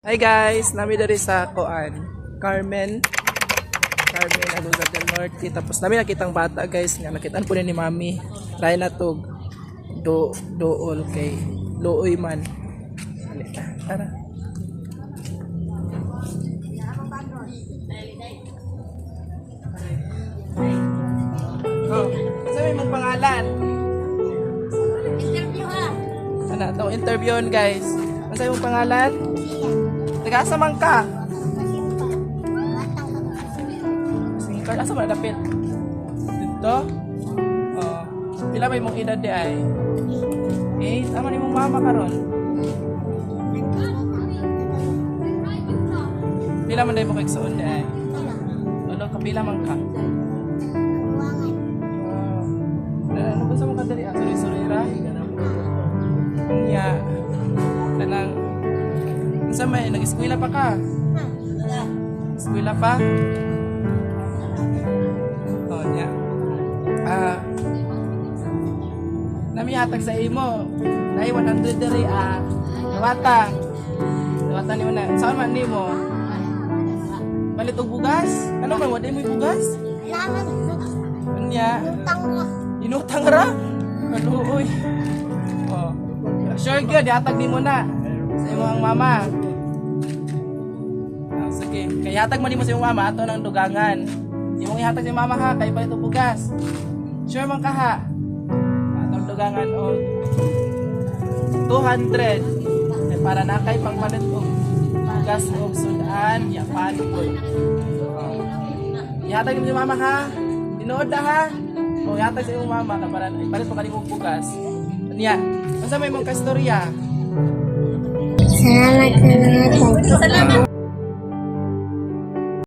Hi guys, nami diri sa Koan. Carmen Aguilar del Norte. Tapos nami nakitang bata guys nga nakitaan po ni Mami. Try na to dool kay Looy man. Halika, tara. Oh, sabi mong pangalan. Interview ha. Ano, itong interviewon guys. Ano sabi mong pangalan? Taga-asa man ka? Sige, Carl, asa man dapit? Dito? Oh. Pila ba imong edad di ay? Eh, tama ni mong mama karon. Pila man dahil mo kagsuon di ay? Ano ka, pila man ka? Ano ba sa mga kadali? Sorry, ra? Iya. Tanang. Isa may, nag-eskwela pa ka? Eskwela pa? Oh, niya. Namihatag sa imo. Nay 100 diri Nawata. Nawata ni mo na. Saan man ni mo? Palit og bugas? Ano man wala mo bugas? Unya. Inutang ra? Kaluoy. Oh. Sure gyud dihatag nimo na sa imong mama. Sige, kay hatag man nimo sa imong mama ato nang dugangan. Imong ihatag sa mama ha kay palit og bugas. Sure man ka ha? Atong dugangan og 200. Kay para na kay pangpalit og bugas og sudan ya palit. Ihatag nimo sa mama ha. Tinuod na ha. O ihatag sa imong mama kay para ipalit pa kanimo og bugas. Anya, unsa may mong kastorya? Salamat sa mga